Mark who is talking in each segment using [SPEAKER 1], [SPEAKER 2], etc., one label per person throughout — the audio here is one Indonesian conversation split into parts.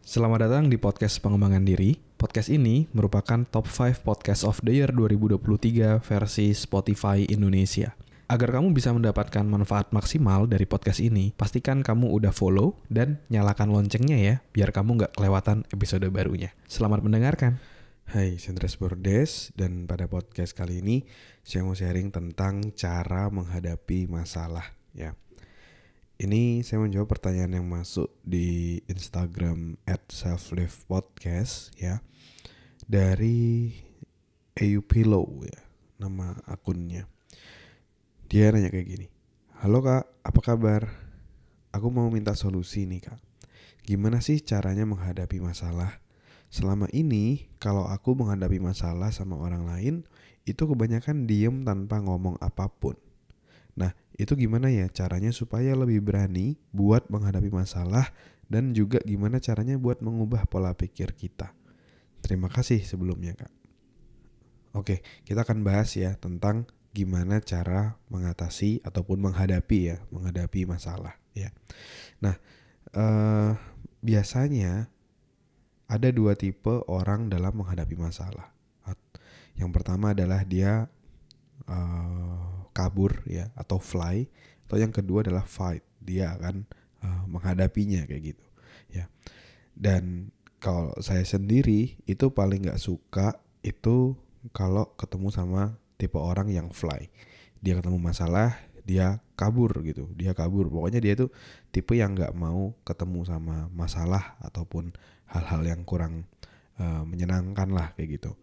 [SPEAKER 1] Selamat datang di podcast pengembangan diri. Podcast ini merupakan top 5 podcast of the year 2023 versi Spotify Indonesia. Agar kamu bisa mendapatkan manfaat maksimal dari podcast ini, pastikan kamu udah follow dan nyalakan loncengnya ya, biar kamu nggak kelewatan episode barunya. Selamat mendengarkan.
[SPEAKER 2] Hai, saya Andres Bordes, dan pada podcast kali ini saya mau sharing tentang cara menghadapi masalah ya. Ini saya menjawab pertanyaan yang masuk di Instagram @selflivepodcast ya, dari Pillow ya, nama akunnya. Dia nanya kayak gini, "Halo kak, apa kabar? Aku mau minta solusi nih kak. Gimana sih caranya menghadapi masalah? Selama ini kalau aku menghadapi masalah sama orang lain, itu kebanyakan diem tanpa ngomong apapun. Nah, itu gimana ya caranya supaya lebih berani buat menghadapi masalah, dan juga gimana caranya buat mengubah pola pikir kita? Terima kasih sebelumnya kak." Oke, kita akan bahas ya tentang gimana cara mengatasi ataupun menghadapi masalah ya. Nah, biasanya ada dua tipe orang dalam menghadapi masalah. Yang pertama adalah dia kabur ya, atau fly, atau yang kedua adalah fight, dia akan menghadapinya kayak gitu ya. Dan kalau saya sendiri itu paling nggak suka itu kalau ketemu sama tipe orang yang fly. Dia ketemu masalah, dia kabur gitu, pokoknya dia tuh tipe yang nggak mau ketemu sama masalah ataupun hal-hal yang kurang menyenangkan lah kayak gitu.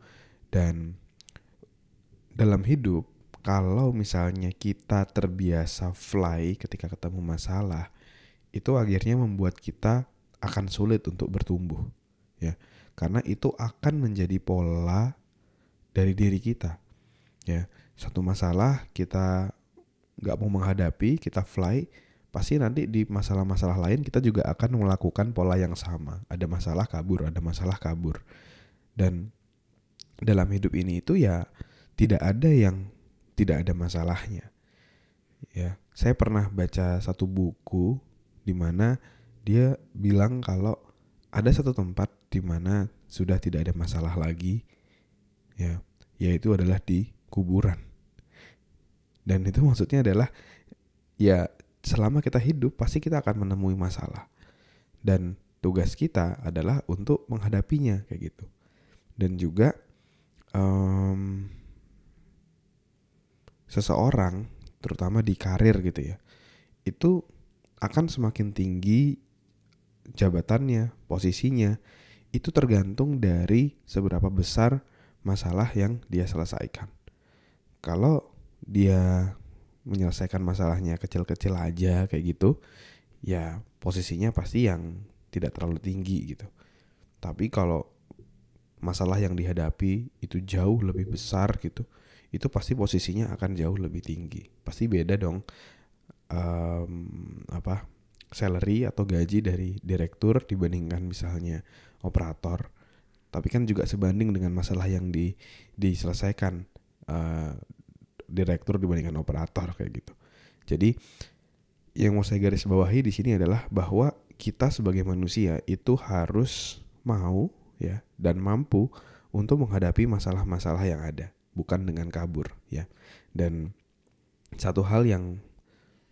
[SPEAKER 2] Dan dalam hidup, kalau misalnya kita terbiasa fly ketika ketemu masalah, itu akhirnya membuat kita akan sulit untuk bertumbuh ya, karena itu akan menjadi pola dari diri kita ya. Satu masalah kita nggak mau menghadapi, kita fly, pasti nanti di masalah-masalah lain kita juga akan melakukan pola yang sama. Ada masalah kabur, ada masalah kabur. Dan dalam hidup ini itu ya tidak ada yang tidak ada masalahnya ya. Saya pernah baca satu buku di mana dia bilang kalau ada satu tempat di mana sudah tidak ada masalah lagi ya, yaitu adalah di kuburan. Dan itu maksudnya adalah ya, selama kita hidup pasti kita akan menemui masalah, dan tugas kita adalah untuk menghadapinya kayak gitu. Dan juga seseorang, terutama di karir gitu ya, itu akan semakin tinggi jabatannya, posisinya, itu tergantung dari seberapa besar masalah yang dia selesaikan. Kalau dia menyelesaikan masalahnya kecil-kecil aja kayak gitu, ya posisinya pasti yang tidak terlalu tinggi gitu. Tapi kalau masalah yang dihadapi itu jauh lebih besar gitu, itu pasti posisinya akan jauh lebih tinggi. Pasti beda dong salary atau gaji dari direktur dibandingkan misalnya operator. Tapi kan juga sebanding dengan masalah yang diselesaikan direktur dibandingkan operator kayak gitu. Jadi yang mau saya garis bawahi di sini adalah bahwa kita sebagai manusia itu harus mau ya dan mampu untuk menghadapi masalah-masalah yang ada, bukan dengan kabur ya. Dan satu hal yang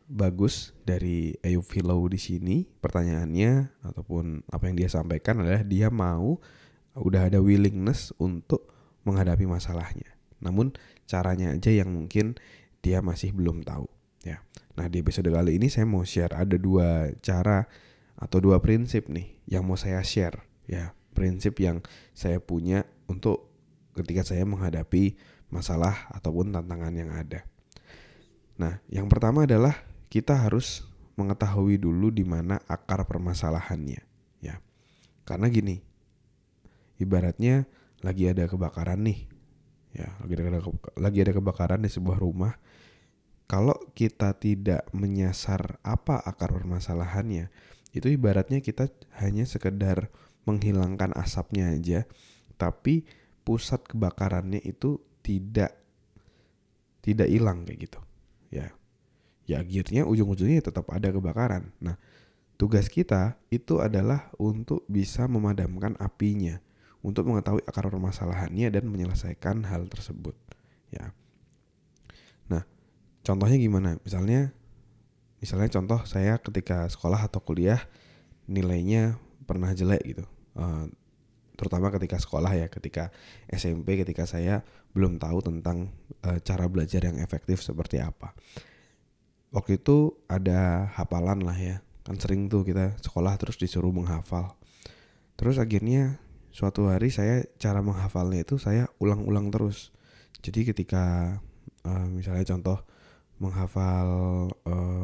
[SPEAKER 2] bagus dari Pillow di sini, pertanyaannya ataupun apa yang dia sampaikan adalah dia udah ada willingness untuk menghadapi masalahnya. Namun caranya aja yang mungkin dia masih belum tahu ya. Nah, di episode kali ini saya mau share ada dua cara atau dua prinsip nih yang mau saya share ya. Prinsip yang saya punya untuk ketika saya menghadapi masalah ataupun tantangan yang ada. Nah, yang pertama adalah kita harus mengetahui dulu di mana akar permasalahannya ya. Karena gini, ibaratnya lagi ada kebakaran nih ya, lagi ada kebakaran di sebuah rumah. Kalau kita tidak menyasar apa akar permasalahannya, itu ibaratnya kita hanya sekedar menghilangkan asapnya aja, tapi pusat kebakarannya itu tidak hilang kayak gitu ya. Ya akhirnya ujung-ujungnya tetap ada kebakaran. Nah, tugas kita itu adalah untuk bisa memadamkan apinya, untuk mengetahui akar permasalahannya dan menyelesaikan hal tersebut. Ya. Nah, contohnya gimana? Misalnya contoh saya ketika sekolah atau kuliah nilainya pernah jelek gitu. Terutama ketika sekolah ya, ketika SMP, ketika saya belum tahu tentang cara belajar yang efektif seperti apa. Waktu itu ada hafalan lah ya, kan sering tuh kita sekolah terus disuruh menghafal. Terus akhirnya suatu hari saya cara menghafalnya itu saya ulang-ulang terus. Jadi ketika misalnya contoh menghafal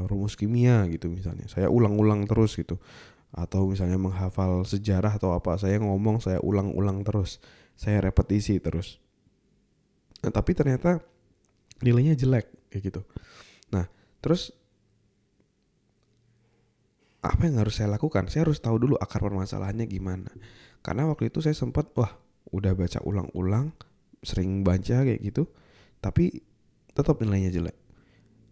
[SPEAKER 2] rumus kimia gitu misalnya, saya ulang-ulang terus gitu. Atau misalnya menghafal sejarah atau apa, saya ngomong, saya ulang-ulang terus, saya repetisi terus. Nah, tapi ternyata nilainya jelek kayak gitu. Nah, terus apa yang harus saya lakukan? Saya harus tahu dulu akar permasalahannya gimana. Karena waktu itu saya sempat udah baca ulang-ulang, sering baca kayak gitu, tapi tetap nilainya jelek.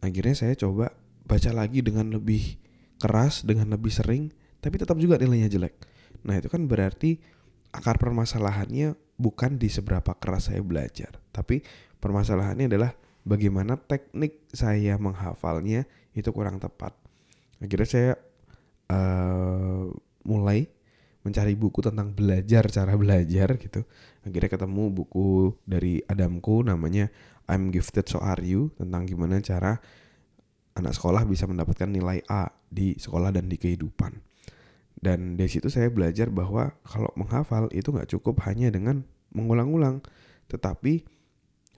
[SPEAKER 2] Akhirnya saya coba baca lagi dengan lebih keras, dengan lebih sering, tapi tetap juga nilainya jelek. Nah, itu kan berarti akar permasalahannya bukan di seberapa keras saya belajar, tapi permasalahannya adalah bagaimana teknik saya menghafalnya itu kurang tepat. Akhirnya saya mulai mencari buku tentang cara belajar gitu. Akhirnya ketemu buku dari Adamku namanya I'm Gifted So Are You, tentang gimana cara anak sekolah bisa mendapatkan nilai A di sekolah dan di kehidupan. Dan dari situ saya belajar bahwa kalau menghafal itu gak cukup hanya dengan mengulang-ulang, tetapi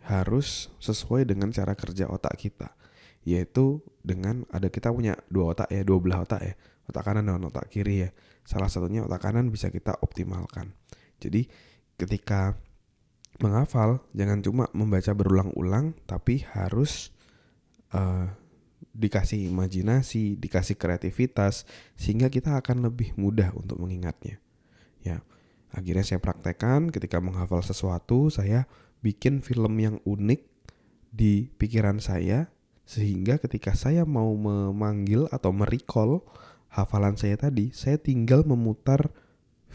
[SPEAKER 2] harus sesuai dengan cara kerja otak kita. Yaitu dengan kita punya dua belah otak ya, otak kanan dan otak kiri ya. Salah satunya otak kanan bisa kita optimalkan. Jadi ketika menghafal jangan cuma membaca berulang-ulang, tapi harus dikasih imajinasi, dikasih kreativitas, sehingga kita akan lebih mudah untuk mengingatnya. Ya, akhirnya saya praktekkan ketika menghafal sesuatu, saya bikin film yang unik di pikiran saya, sehingga ketika saya mau memanggil atau merecall hafalan saya tadi, saya tinggal memutar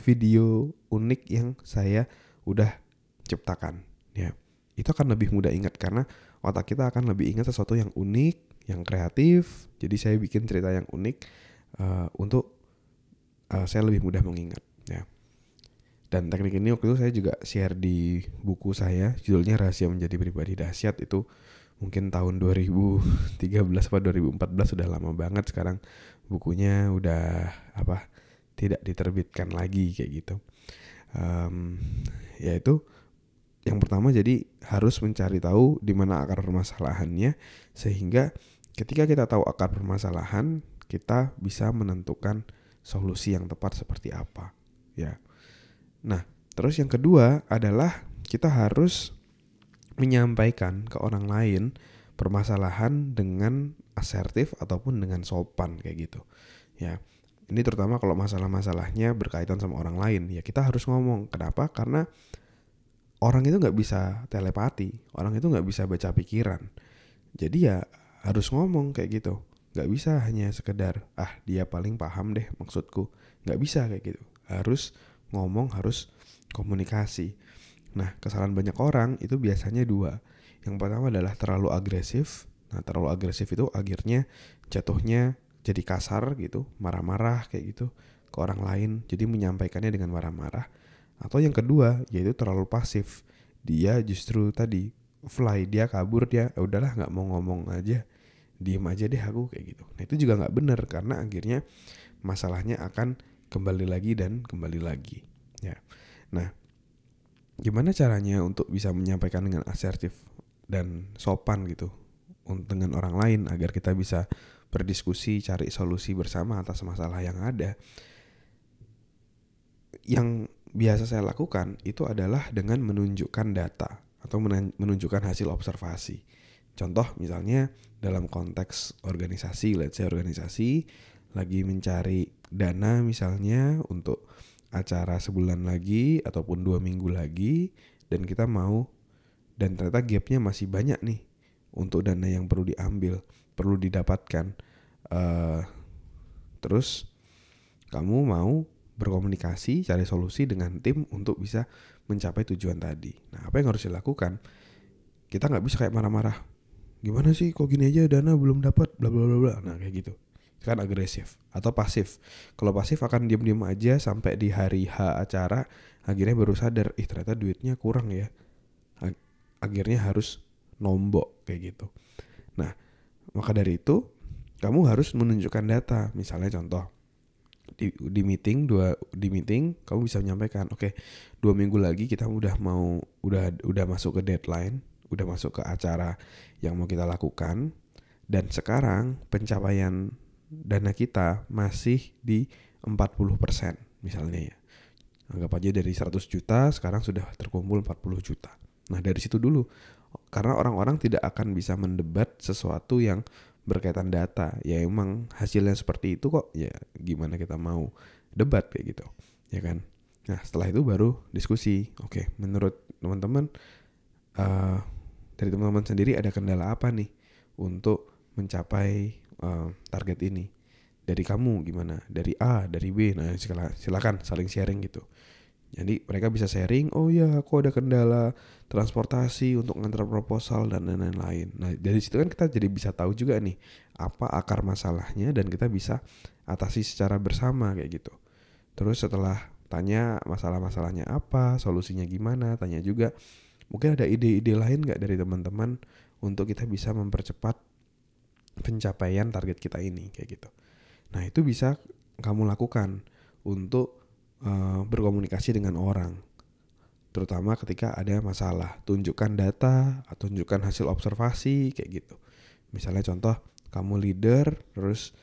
[SPEAKER 2] video unik yang saya udah ciptakan. Ya, itu akan lebih mudah ingat karena otak kita akan lebih ingat sesuatu yang unik, yang kreatif. Jadi saya bikin cerita yang unik untuk saya lebih mudah mengingat ya. Dan teknik ini waktu itu saya juga share di buku saya, judulnya Rahasia Menjadi Pribadi Dahsyat. Itu mungkin tahun 2013 atau 2014, sudah lama banget. Sekarang bukunya udah tidak diterbitkan lagi kayak gitu. Yaitu yang pertama, jadi harus mencari tahu di mana akar permasalahannya, sehingga ketika kita tahu akar permasalahan, kita bisa menentukan solusi yang tepat seperti apa, ya. Nah, terus yang kedua adalah kita harus menyampaikan ke orang lain permasalahan dengan asertif ataupun dengan sopan kayak gitu, ya. Ini terutama kalau masalah-masalahnya berkaitan sama orang lain, ya kita harus ngomong. Kenapa? Karena orang itu nggak bisa telepati, orang itu nggak bisa baca pikiran. Jadi ya harus ngomong kayak gitu. Nggak bisa hanya sekedar dia paling paham deh maksudku. Nggak bisa kayak gitu. Harus ngomong, harus komunikasi. Nah, kesalahan banyak orang itu biasanya dua. Yang pertama adalah terlalu agresif. Nah, terlalu agresif itu akhirnya jatuhnya jadi kasar gitu, marah-marah kayak gitu ke orang lain. Jadi menyampaikannya dengan marah-marah. Atau yang kedua, yaitu terlalu pasif. Dia justru tadi fly, dia kabur, dia udahlah nggak mau ngomong aja, diem aja deh aku kayak gitu. Nah, itu juga nggak benar karena akhirnya masalahnya akan kembali lagi dan kembali lagi. Ya, nah, gimana caranya untuk bisa menyampaikan dengan asertif dan sopan gitu dengan orang lain agar kita bisa berdiskusi, cari solusi bersama atas masalah yang ada? Yang biasa saya lakukan itu adalah dengan menunjukkan data atau menunjukkan hasil observasi. Contoh misalnya dalam konteks organisasi, let's say organisasi lagi mencari dana misalnya untuk acara sebulan lagi ataupun 2 minggu lagi, dan kita mau, dan ternyata gapnya masih banyak nih untuk dana yang perlu diambil, perlu didapatkan. Terus kamu mau berkomunikasi, cari solusi dengan tim untuk bisa mencapai tujuan tadi. Nah, apa yang harus dilakukan? Kita nggak bisa kayak marah-marah. Gimana sih kok gini aja dana belum dapat bla bla bla bla. Nah, kayak gitu. Itu kan agresif atau pasif. Kalau pasif akan diam-diam aja sampai di hari H acara akhirnya baru sadar, ternyata duitnya kurang ya. Akhirnya harus nombok kayak gitu. Nah, maka dari itu kamu harus menunjukkan data. Misalnya contoh di meeting kamu bisa menyampaikan, oke, 2 minggu lagi kita udah masuk ke deadline, udah masuk ke acara yang mau kita lakukan, dan sekarang pencapaian dana kita masih di 40% misalnya ya. Anggap aja dari 100 juta sekarang sudah terkumpul 40 juta. Nah, dari situ dulu, karena orang-orang tidak akan bisa mendebat sesuatu yang berkaitan data. Ya emang hasilnya seperti itu kok, ya gimana kita mau debat kayak gitu, ya kan. Nah, setelah itu baru diskusi. Oke, menurut teman-teman, dari teman-teman sendiri ada kendala apa nih untuk mencapai target ini? Dari kamu gimana? Dari A, dari B. Nah, silakan saling sharing gitu. Jadi mereka bisa sharing, oh ya aku ada kendala transportasi untuk ngantar proposal dan lain-lain. Nah, dari situ kan kita jadi bisa tahu juga nih apa akar masalahnya dan kita bisa atasi secara bersama kayak gitu. Terus setelah tanya masalah-masalahnya apa, solusinya gimana, tanya juga mungkin ada ide-ide lain gak dari teman-teman untuk kita bisa mempercepat pencapaian target kita ini kayak gitu. Nah, itu bisa kamu lakukan untuk berkomunikasi dengan orang, terutama ketika ada masalah. Tunjukkan data atau tunjukkan hasil observasi kayak gitu. Misalnya contoh, kamu leader terus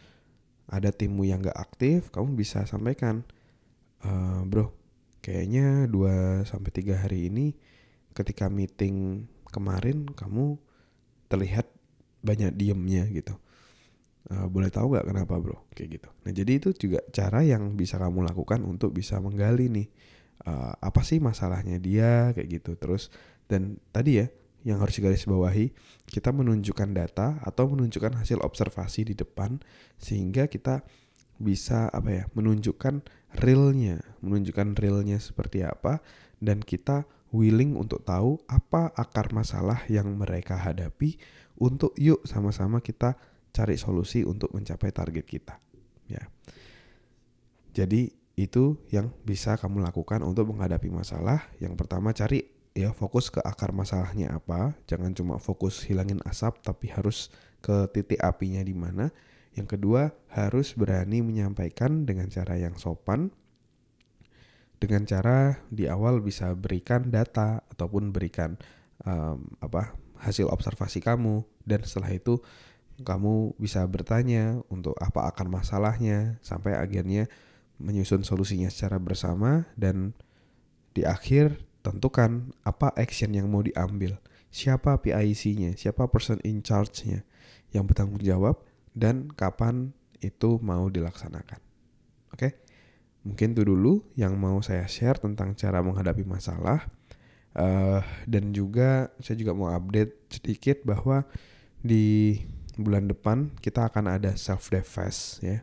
[SPEAKER 2] ada timmu yang gak aktif, kamu bisa sampaikan, bro, kayaknya 2-3 hari ini ketika meeting kemarin kamu terlihat banyak diemnya gitu. Boleh tahu gak kenapa bro? Kayak gitu. Nah, jadi itu juga cara yang bisa kamu lakukan untuk bisa menggali nih apa sih masalahnya dia kayak gitu. Terus dan tadi ya yang harus digarisbawahi, kita menunjukkan data atau menunjukkan hasil observasi di depan sehingga kita bisa menunjukkan realnya seperti apa, dan kita willing untuk tahu apa akar masalah yang mereka hadapi untuk yuk sama-sama kita cari solusi untuk mencapai target kita, ya. Jadi itu yang bisa kamu lakukan untuk menghadapi masalah. Yang pertama, cari fokus ke akar masalahnya apa. Jangan cuma fokus hilangin asap, tapi harus ke titik apinya di mana. Yang kedua, harus berani menyampaikan dengan cara yang sopan. Dengan cara di awal bisa berikan data ataupun berikan hasil observasi kamu, dan setelah itu kamu bisa bertanya untuk apa akar masalahnya sampai akhirnya menyusun solusinya secara bersama, dan di akhir tentukan apa action yang mau diambil, siapa PIC-nya, siapa person in charge-nya yang bertanggung jawab, dan kapan itu mau dilaksanakan. Oke? Mungkin itu dulu yang mau saya share tentang cara menghadapi masalah. Dan juga saya juga mau update sedikit bahwa di bulan depan kita akan ada Self-Dev Fest ya.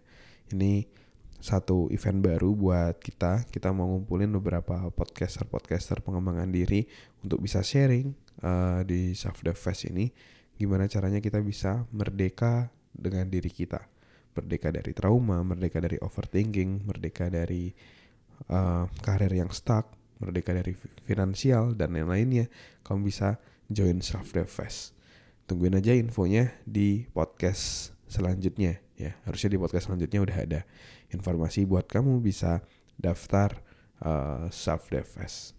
[SPEAKER 2] Ini satu event baru buat kita. Kita mau ngumpulin beberapa podcaster pengembangan diri untuk bisa sharing di Self-Dev Fest ini. Gimana caranya kita bisa merdeka dengan diri kita. Merdeka dari trauma, merdeka dari overthinking, merdeka dari karir yang stuck, merdeka dari finansial dan lain-lainnya. Kamu bisa join Self-Dev Fest. Tungguin aja infonya di podcast selanjutnya ya. Harusnya di podcast selanjutnya udah ada informasi buat kamu bisa daftar Self-Dev Fest.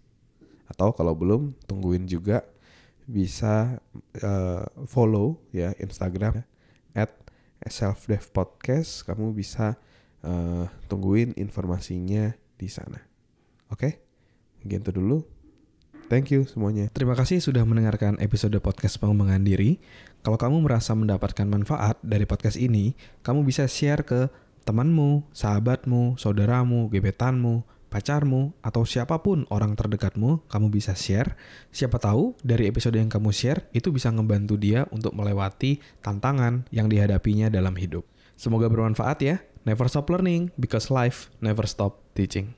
[SPEAKER 2] Atau kalau belum, tungguin juga bisa follow ya Instagram @selfdevpodcast. Kamu bisa tungguin informasinya di sana. Oke? Mungkin itu dulu. Thank you semuanya.
[SPEAKER 1] Terima kasih sudah mendengarkan episode podcast pengembangan diri. Kalau kamu merasa mendapatkan manfaat dari podcast ini, kamu bisa share ke temanmu, sahabatmu, saudaramu, gebetanmu, pacarmu, atau siapapun orang terdekatmu. Kamu bisa share. Siapa tahu dari episode yang kamu share itu bisa ngebantu dia untuk melewati tantangan yang dihadapinya dalam hidup. Semoga bermanfaat ya. Never stop learning because life never stop teaching.